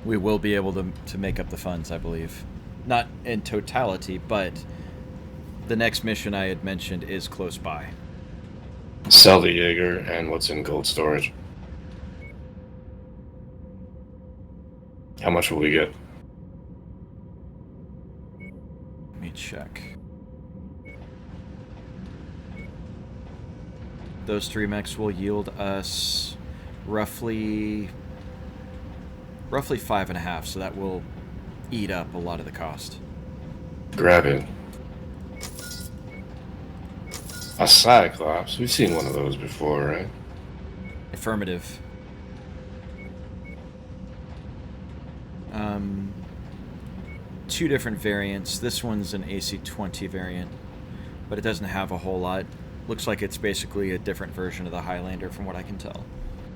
We will be able to make up the funds, I believe. Not in totality, but the next mission I had mentioned is close by. Sell the Jaeger and what's in gold storage. How much will we get? Let me check. Those 3 mechs will yield us roughly 5.5, so that will eat up a lot of the cost. Grab it. A Cyclops? We've seen one of those before, right? Affirmative. 2 different variants. This one's an AC-20 variant, but it doesn't have a whole lot. Looks like it's basically a different version of the Highlander from what I can tell.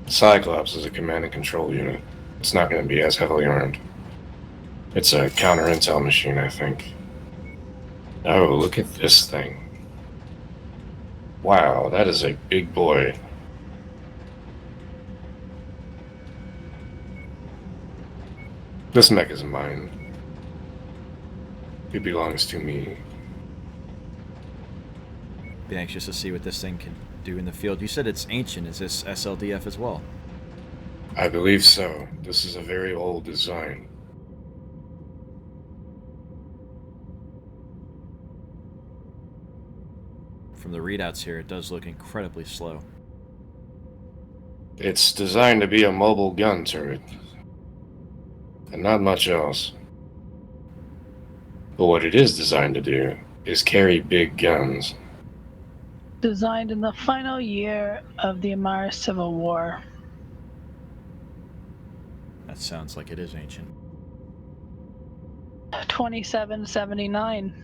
Cyclops is a command and control unit. It's not going to be as heavily armed. It's a counter-intel machine, I think. Oh, look at this thing. Wow, that is a big boy. This mech is mine. It belongs to me. Be anxious to see what this thing can do in the field. You said it's ancient. Is this SLDF as well? I believe so. This is a very old design. From the readouts here, it does look incredibly slow. It's designed to be a mobile gun turret. And not much else. But what it is designed to do is carry big guns. Designed in the final year of the Amara Civil War. That sounds like it is ancient. 2779.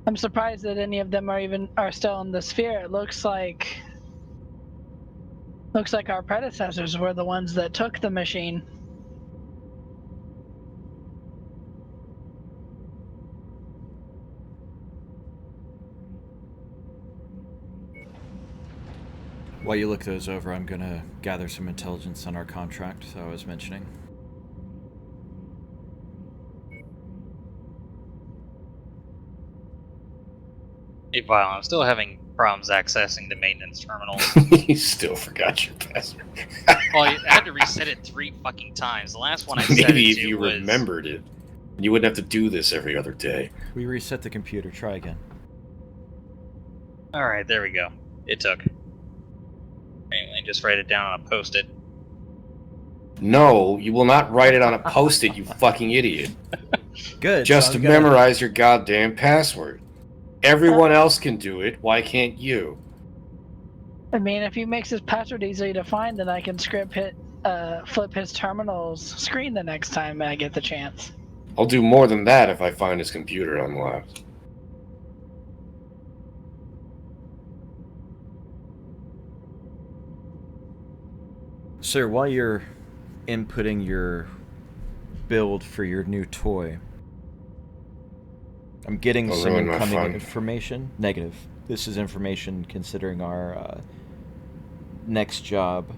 I'm surprised that any of them are still in the sphere. It looks like our predecessors were the ones that took the machine. While you look those over, I'm gonna gather some intelligence on our contract that I was mentioning. Hey, Vile, I'm still having problems accessing the maintenance terminal. You still forgot your password. Well, I had to reset it 3 fucking times. The last one I set Maybe it if to you was... remembered it, you wouldn't have to do this every other day. We reset the computer. Try again. Alright, there we go. It took. Anyway, just write it down on a post-it. No, you will not write it on a post-it, you fucking idiot. Good. Just so I'm gonna- memorize your goddamn password. Everyone else can do it, why can't you? I mean, if he makes his password easy to find, then I can flip his terminal's screen the next time I get the chance. I'll do more than that if I find his computer unlocked. Sir, while you're inputting your build for your new toy, I'm getting I'll some ruin my incoming fun. information. Negative. This is information considering our next job.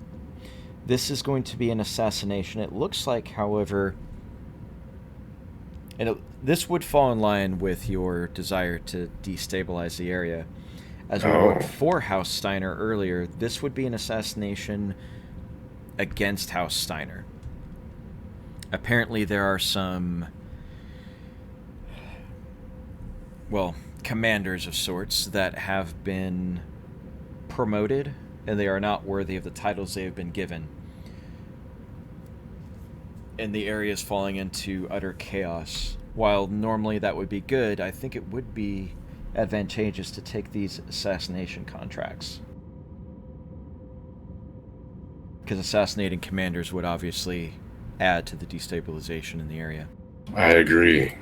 This is going to be an assassination. It looks like, however, this would fall in line with your desire to destabilize the area. As we worked for House Steiner earlier, this would be an assassination against House Steiner. Apparently there are some, well, commanders of sorts that have been promoted, and they are not worthy of the titles they have been given. And the area is falling into utter chaos. While normally that would be good, I think it would be advantageous to take these assassination contracts. Because assassinating commanders would obviously add to the destabilization in the area. I agree.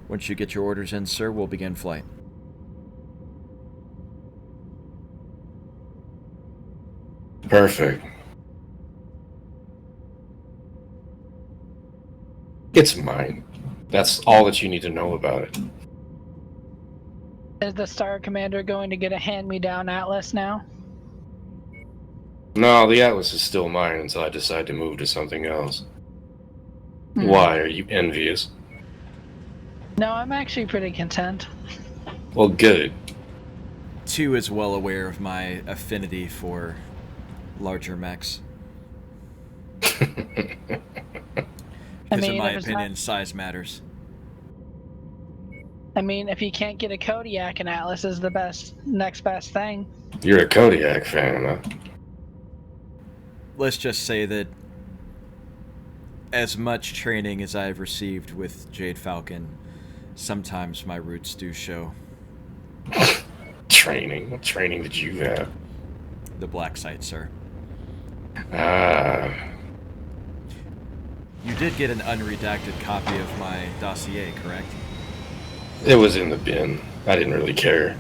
Once you get your orders in, sir, we'll begin flight. Perfect. It's mine. That's all that you need to know about it. Is the Star Commander going to get a hand-me-down Atlas now? No, the Atlas is still mine until I decide to move to something else. Hmm. Why? Are you envious? No, I'm actually pretty content. Well, good. 2 is well aware of my affinity for larger mechs. Because in my opinion, size matters. I mean, if you can't get a Kodiak, an Atlas is the next best thing. You're a Kodiak fan, huh? Let's just say that as much training as I've received with Jade Falcon, sometimes my roots do show. Training? What training did you have? The black site, sir. Ah. You did get an unredacted copy of my dossier, correct? It was in the bin. I didn't really care.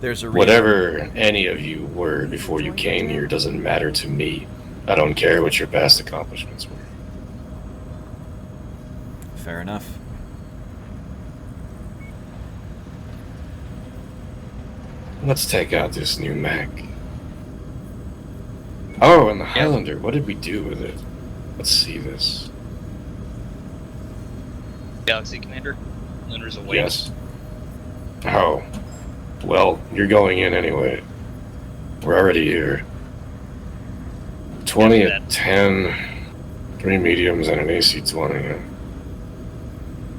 There's a Whatever any of you were before you came here doesn't matter to me. I don't care what your past accomplishments were. Fair enough. Let's take out this new mech. Oh, and the Highlander. What did we do with it? Let's see this. Galaxy Commander, Lunar's away. Yes. Oh. Well, you're going in anyway. We're already here. 20 at 10, 3 mediums, and an AC-20.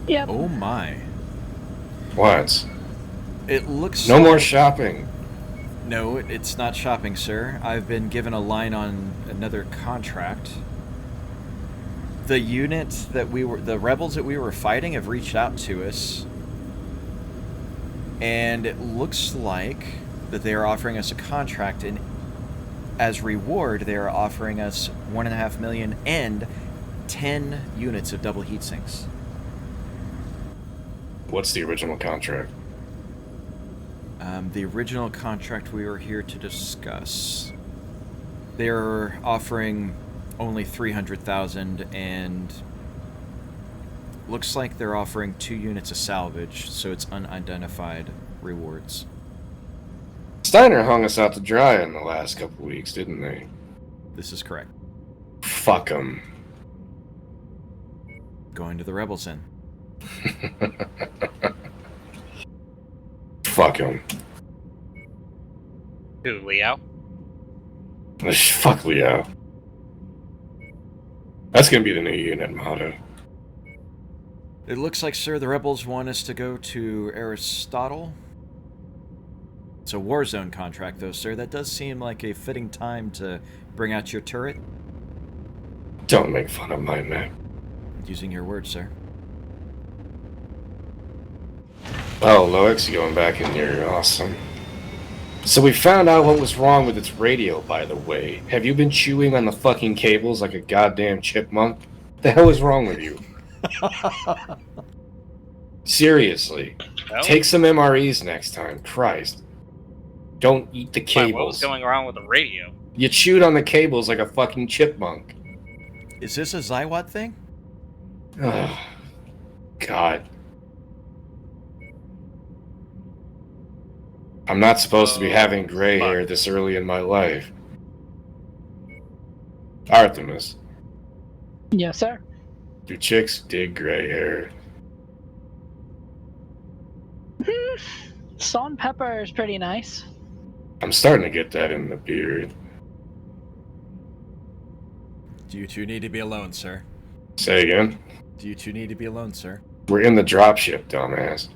Yep. Oh my. What? It looks No like... more shopping. No, it's not shopping, sir. I've been given a line on another contract. The unit that the rebels that we were fighting have reached out to us. And it looks like that they are offering us a contract, and as reward, they are offering us 1.5 million and 10 units of double heat sinks. What's the original contract? The original contract we were here to discuss. They're offering only 300,000, and looks like they're offering 2 units of salvage, so it's unidentified rewards. Steiner hung us out to dry in the last couple weeks, didn't they? This is correct. Fuck them. Going to the rebels then. Fuck him. Who, Liao? Fuck Leo. That's gonna be the new unit motto. It looks like, sir, the rebels want us to go to Aristotle. It's a war zone contract, though, sir. That does seem like a fitting time to bring out your turret. Don't make fun of my mech. Using your words, sir. Oh, Loix, you going back in here. Awesome. So we found out what was wrong with its radio, by the way. Have you been chewing on the fucking cables like a goddamn chipmunk? What the hell is wrong with you? Seriously. No? Take some MREs next time. Christ. Don't eat the Why, cables. what was going wrong with the radio? You chewed on the cables like a fucking chipmunk. Is this a Zywat thing? Ugh. God. I'm not supposed to be having gray hair this early in my life. Artemis, Yes, sir. do chicks dig gray hair? Salt and pepper is pretty nice. I'm starting to get that in the beard. Do you two need to be alone, sir? Say again? Do you two need to be alone, sir? We're in the dropship, dumbass.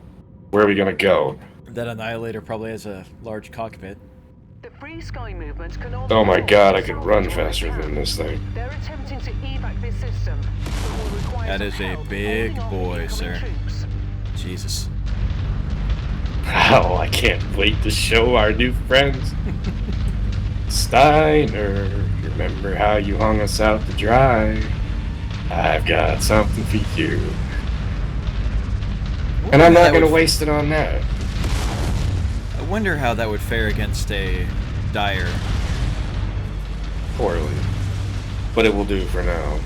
Where are we gonna go? That Annihilator probably has a large cockpit. The free sky movement can also Oh my god, I salvage could run your faster account. than this thing. They're attempting to evac this system, but will require That some is a help big holding off boy, incoming sir. troops. Jesus. Oh, I can't wait to show our new friends. Steiner, remember how you hung us out to dry? I've got something for you. And I'm not going to waste it on that. I wonder how that would fare against a Dire. Poorly. But it will do for now.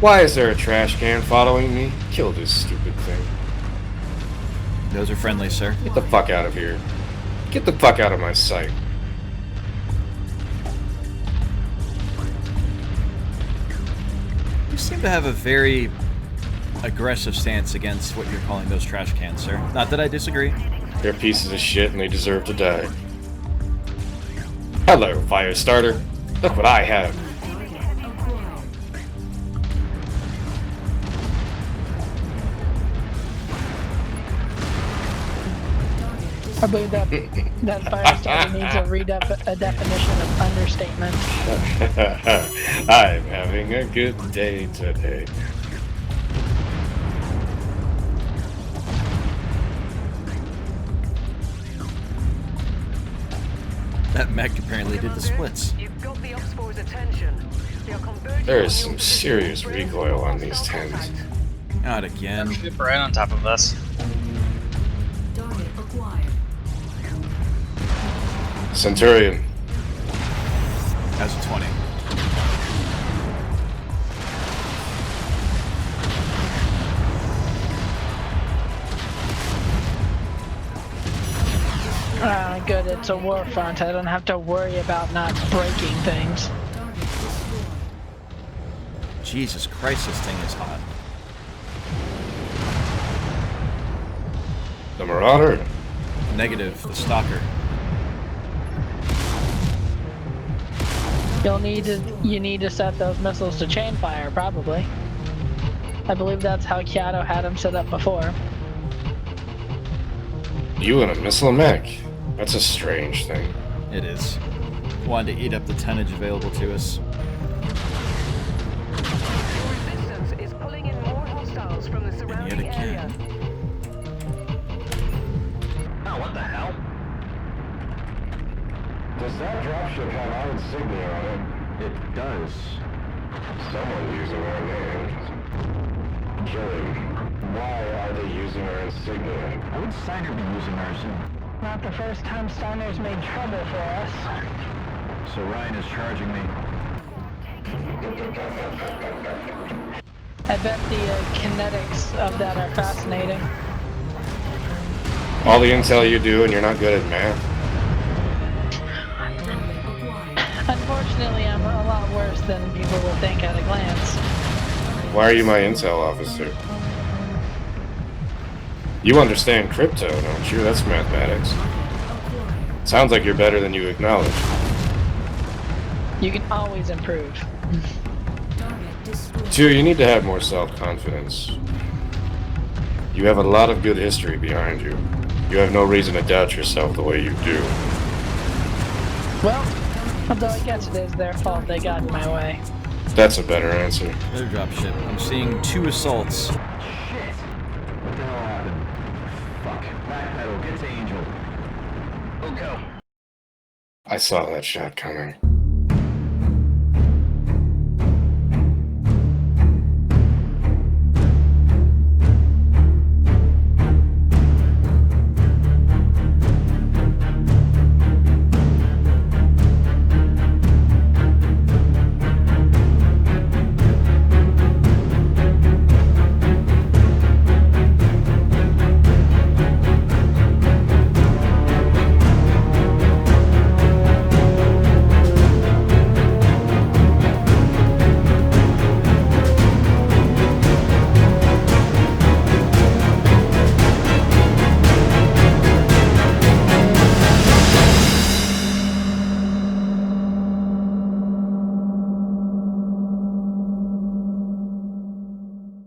Why is there a trash can following me? Kill this stupid thing. Those are friendly, sir. Get the fuck out of here. Get the fuck out of my sight. You seem to have a very aggressive stance against what you're calling those trash cans, sir. Not that I disagree. They're pieces of shit and they deserve to die. Hello, Firestarter. Look what I have. I believe that Firestarter needs a definition of understatement. I'm having a good day today. That mech apparently did the splits. You've got the Oxboy's attention. You're converging There is on some your serious position. recoil on these Hostile 10s. contact. Not again. Ship right on top of us. Target acquired. Centurion. That's a 20. Good, it's a war front. I don't have to worry about not breaking things. Target destroyed. Jesus Christ, this thing is hot. The Marauder. Negative, the Stalker. You need to set those missiles to chain fire, probably. I believe that's how Kyato had them set up before. You and a missile mech. That's a strange thing. It is. Wanted to eat up the tonnage available to us. Your resistance is pulling in more hostiles from the surrounding again. area. Oh, what the hell? Does that dropship have our insignia on it? It does. Someone using our names. Killing. Why are they using our insignia? How would Steiner be using our insignia? Not the first time Steiner's made trouble for us. So Ryan is charging me. I bet the kinetics of that are fascinating. All the intel you do and you're not good at math. Target acquired. Unfortunately, I'm a lot worse than people would think at a glance. Why are you my intel officer? You understand crypto, don't you? That's mathematics. Acquired. Sounds like you're better than you acknowledge. You can always improve. Target destroyed. 2, you need to have more self-confidence. You have a lot of good history behind you. You have no reason to doubt yourself the way you do. Well, although I guess it is their fault they got in my way. That's a better answer. Another dropship. I'm seeing 2 assaults. Shit! What the hell happened? Fuck. Backpedal, get to Angel. Who go? I saw that shot coming.